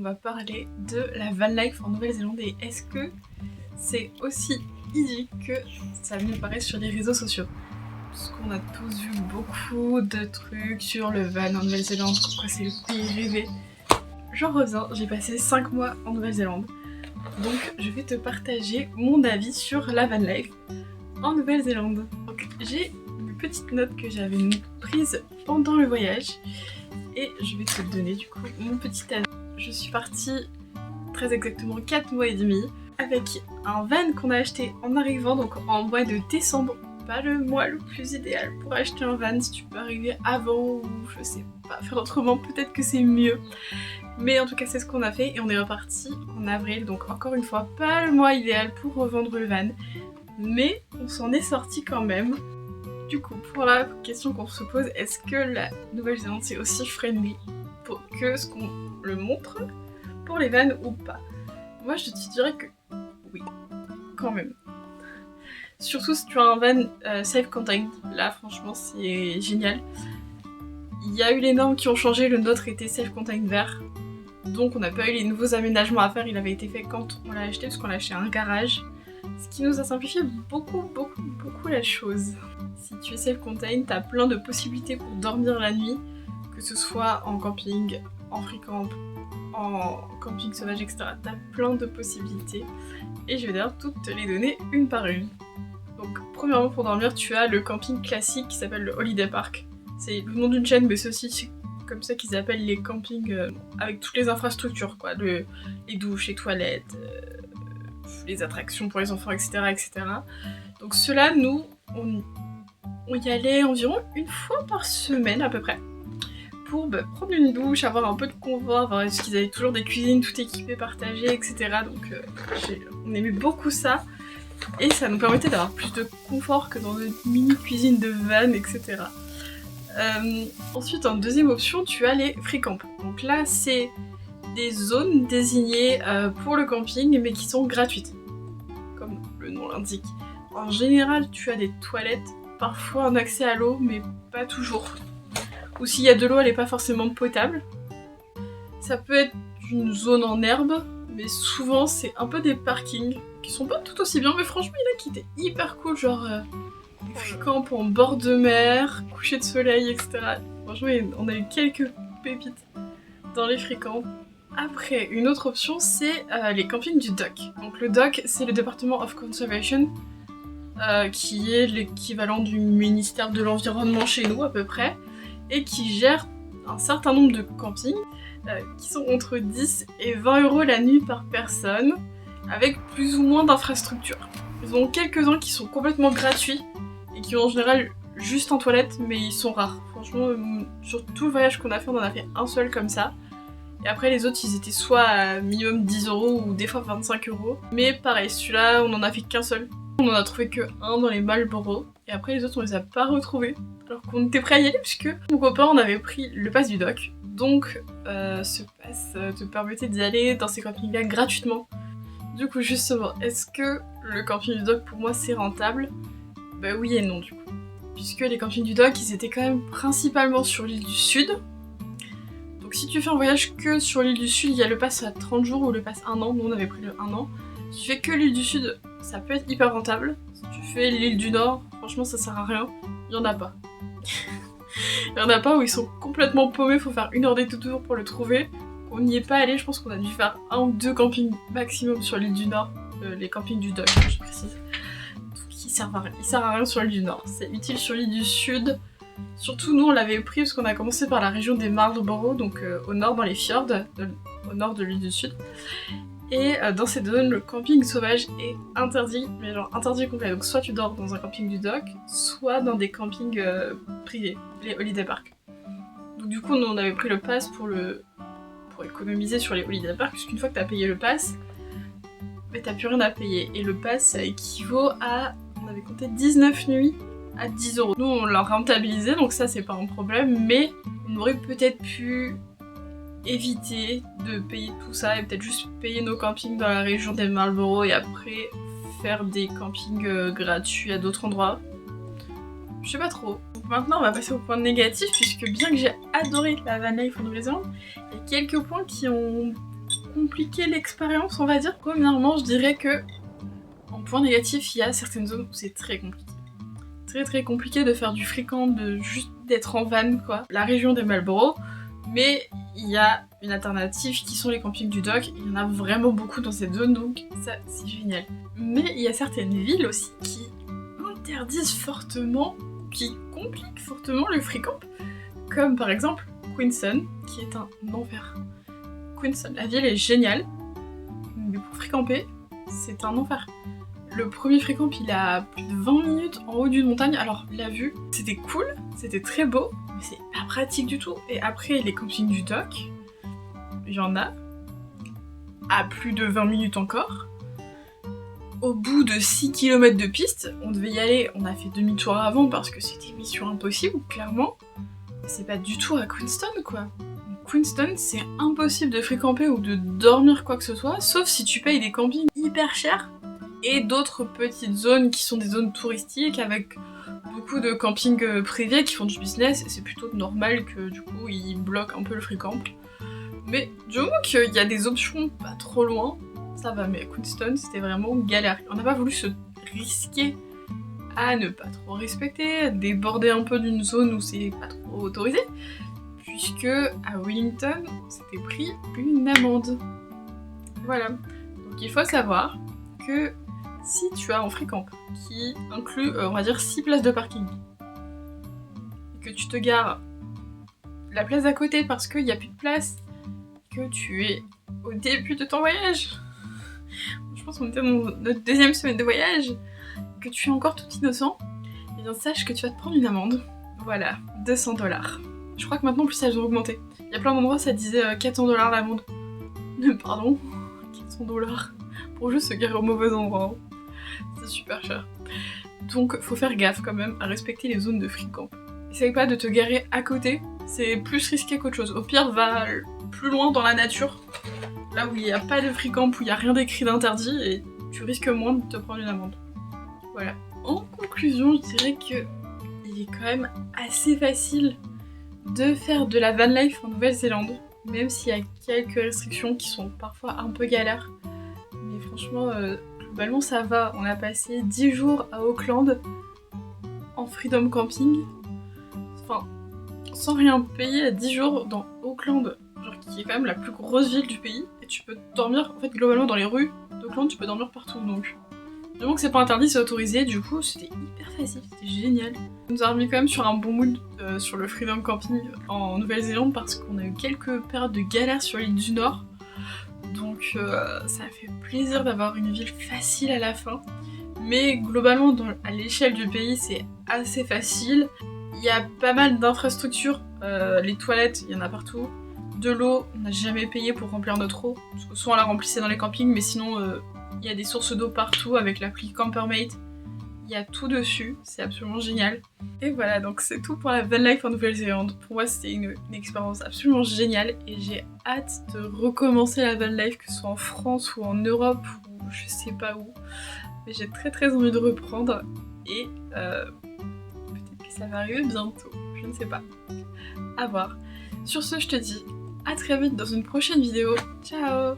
on va parler de la van life en Nouvelle-Zélande et est-ce que c'est aussi easy que ça nous paraît sur les réseaux sociaux. Parce qu'on a tous vu beaucoup de trucs sur le van en Nouvelle-Zélande, comme quoi c'est le pays rêvé. J'en reviens, j'ai passé 5 mois en Nouvelle-Zélande. Donc je vais te partager mon avis sur la van life en Nouvelle-Zélande. Donc j'ai une petite note que j'avais prise pendant le voyage et je vais te donner du coup mon petit avis. Je suis partie très exactement 4 mois et demi avec un van qu'on a acheté en arrivant, donc en mois de décembre. Pas le mois le plus idéal pour acheter un van. Si tu peux arriver avant ou je sais pas faire autrement, peut-être que c'est mieux. Mais en tout cas c'est ce qu'on a fait et on est reparti en avril, donc encore une fois pas le mois idéal pour revendre le van. Mais on s'en est sorti quand même. Du coup, pour la question qu'on se pose, est-ce que la Nouvelle-Zélande c'est aussi friendly que ce qu'on le montre pour les vannes ou pas? Moi je te dirais que oui, quand même. Surtout si tu as un van self-contained, là franchement c'est génial. Il y a eu les normes qui ont changé, le nôtre était self-contained vert. Donc on n'a pas eu les nouveaux aménagements à faire, il avait été fait quand on l'a acheté parce qu'on l'a acheté à un garage. Ce qui nous a simplifié beaucoup la chose. Si tu es self-contained, t'as plein de possibilités pour dormir la nuit, que ce soit en camping, en free camp, en camping sauvage, etc. T'as plein de possibilités et je vais d'ailleurs toutes te les donner une par une. Donc premièrement pour dormir, tu as le camping classique qui s'appelle le Holiday Park. C'est le nom d'une chaîne mais c'est aussi comme ça qu'ils appellent les campings avec toutes les infrastructures quoi, les douches, les toilettes, les attractions pour les enfants, etc. etc. Donc ceux-là, nous, on y allait environ une fois par semaine à peu près pour prendre une douche, avoir un peu de confort, parce qu'ils avaient toujours des cuisines tout équipées, partagées, etc. Donc on aimait beaucoup ça et ça nous permettait d'avoir plus de confort que dans une mini cuisine de van, etc. Ensuite, en deuxième option, tu as les free camp. Donc là, c'est des zones désignées pour le camping mais qui sont gratuites, comme le nom l'indique. En général, tu as des toilettes, parfois un accès à l'eau, mais pas toujours. Ou s'il y a de l'eau, elle n'est pas forcément potable. Ça peut être une zone en herbe, mais souvent c'est un peu des parkings qui sont pas tout aussi bien, mais franchement il y en a qui étaient hyper cool, genre des free camp en bord de mer, coucher de soleil, etc. Franchement on a eu quelques pépites dans les free camps. Après, une autre option, c'est les campings du DOC. Donc le DOC, c'est le Department of Conservation, qui est l'équivalent du ministère de l'Environnement chez nous à peu près, et qui gère un certain nombre de campings, qui sont entre 10 et 20 € la nuit par personne, avec plus ou moins d'infrastructures. Ils ont quelques-uns qui sont complètement gratuits, et qui ont en général juste en toilette, mais ils sont rares. Franchement, sur tout le voyage qu'on a fait, on en a fait un seul comme ça. Et après les autres ils étaient soit à minimum 10 € ou des fois 25 €. Mais pareil, celui-là on en a fait qu'un seul. On en a trouvé que un dans les Marlborough. Et après les autres on les a pas retrouvés. Alors qu'on était prêts à y aller puisque mon copain on avait pris le pass du DOC. Donc ce pass te permettait d'y aller dans ces campings-là gratuitement. Du coup justement, est-ce que le camping du DOC pour moi c'est rentable? Bah oui et non du coup. Puisque les campings du DOC ils étaient quand même principalement sur l'île du Sud. Donc si tu fais un voyage que sur l'île du Sud, il y a le pass à 30 jours ou le pass 1 an, nous on avait pris le 1 an. Si tu fais que l'île du Sud, ça peut être hyper rentable. Si tu fais l'île du Nord, franchement ça sert à rien, il y en a pas. Il y en a pas où ils sont complètement paumés, faut faire 1 heure détour pour le trouver. On n'y est pas allé, je pense qu'on a dû faire 1 ou 2 campings maximum sur l'île du Nord, les campings du DOC, je précise. Donc il sert à rien sur l'île du Nord, c'est utile sur l'île du Sud. Surtout nous on l'avait pris parce qu'on a commencé par la région des Marlborough, donc au nord dans les fjords, au nord de l'île du Sud. Et dans cette zone le camping sauvage est interdit, mais genre interdit complet. Donc soit tu dors dans un camping du DOC, soit dans des campings privés, les Holiday Park. Donc du coup nous on avait pris le pass pour économiser sur les Holiday Park, puisqu'une fois que t'as payé le pass, mais t'as plus rien à payer. Et le pass ça équivaut à, on avait compté 19 nuits à 10 €. Nous on l'a rentabilisé donc ça c'est pas un problème, mais on aurait peut-être pu éviter de payer tout ça et peut-être juste payer nos campings dans la région des Marlborough et après faire des campings gratuits à d'autres endroits. Je sais pas trop. Donc maintenant on va passer au point négatif puisque bien que j'ai adoré la van life en Nouvelle-Zélande, il y a quelques points qui ont compliquer l'expérience, on va dire. Premièrement, je dirais que en point négatif, il y a certaines zones où c'est très compliqué. Très compliqué de faire du free camp, de juste d'être en van quoi. La région des Marlborough, mais il y a une alternative qui sont les campings du dock. Il y en a vraiment beaucoup dans cette zone, donc ça c'est génial. Mais il y a certaines villes aussi qui interdisent fortement, qui compliquent fortement le free camp, comme par exemple Queenstown, qui est un enfer. Queenstown, la ville est géniale, mais pour free camper, c'est un enfer. Le premier free camp, il a plus de 20 minutes en haut d'une montagne. Alors, la vue, c'était cool, c'était très beau, mais c'est pas pratique du tout. Et après, les campings du dock, il y en a à plus de 20 minutes encore. Au bout de 6 km de piste, on devait y aller, on a fait demi-tour avant parce que c'était mission impossible, clairement. C'est pas du tout à Queenstown, quoi. Queenstown, c'est impossible de free camper ou de dormir quoi que ce soit, sauf si tu payes des campings hyper chers. Et d'autres petites zones qui sont des zones touristiques avec beaucoup de campings privés qui font du business et c'est plutôt normal que du coup ils bloquent un peu le free camp. Mais du moment qu'il y a des options pas trop loin, ça va, mais à Queenstown c'était vraiment galère. On n'a pas voulu se risquer à ne pas trop respecter, à déborder un peu d'une zone où c'est pas trop autorisé, puisque à Wellington on s'était pris une amende. Voilà, donc il faut savoir que si tu as un free camp qui inclut, on va dire, 6 places de parking, et que tu te gares la place d'à côté parce qu'il n'y a plus de place, que tu es au début de ton voyage, je pense qu'on était dans notre deuxième semaine de voyage, que tu es encore tout innocent, et bien sache que tu vas te prendre une amende. Voilà, 200 $. Je crois que maintenant, plus elles ont augmenté. Il y a plein d'endroits, ça disait 400 $ l'amende. Pardon, 400 $. Pour juste se garer au mauvais endroit. C'est super cher. Donc faut faire gaffe quand même à respecter les zones de free camp. Essaye pas de te garer à côté, c'est plus risqué qu'autre chose. Au pire, va plus loin dans la nature, là où il n'y a pas de free camp, où il n'y a rien d'écrit d'interdit, et tu risques moins de te prendre une amende. Voilà. En conclusion, je dirais que il est quand même assez facile de faire de la van life en Nouvelle-Zélande, même s'il y a quelques restrictions qui sont parfois un peu galères. Mais franchement, globalement ça va. On a passé 10 jours à Auckland en freedom camping. Enfin, sans rien payer à 10 jours dans Auckland, genre qui est quand même la plus grosse ville du pays. Et tu peux dormir, en fait globalement dans les rues d'Auckland, tu peux dormir partout donc. Du moment que c'est pas interdit, c'est autorisé, du coup c'était hyper facile, c'était génial. Ça nous a remis quand même sur un bon mood sur le freedom camping en Nouvelle-Zélande parce qu'on a eu quelques périodes de galère sur l'île du Nord. Donc ça a fait plaisir d'avoir une ville facile à la fin. Mais globalement, à l'échelle du pays, c'est assez facile. Il y a pas mal d'infrastructures, les toilettes, il y en a partout. De l'eau, on n'a jamais payé pour remplir notre eau. Parce que soit on la remplissait dans les campings, mais sinon il y a des sources d'eau partout avec l'appli Campermate. Il y a tout dessus, c'est absolument génial. Et voilà, donc c'est tout pour la van life en Nouvelle-Zélande. Pour moi, c'était une expérience absolument géniale et j'ai hâte de recommencer la van life, que ce soit en France ou en Europe ou je sais pas où. Mais j'ai très envie de reprendre et peut-être que ça va arriver bientôt, je ne sais pas. À voir. Sur ce, je te dis à très vite dans une prochaine vidéo. Ciao!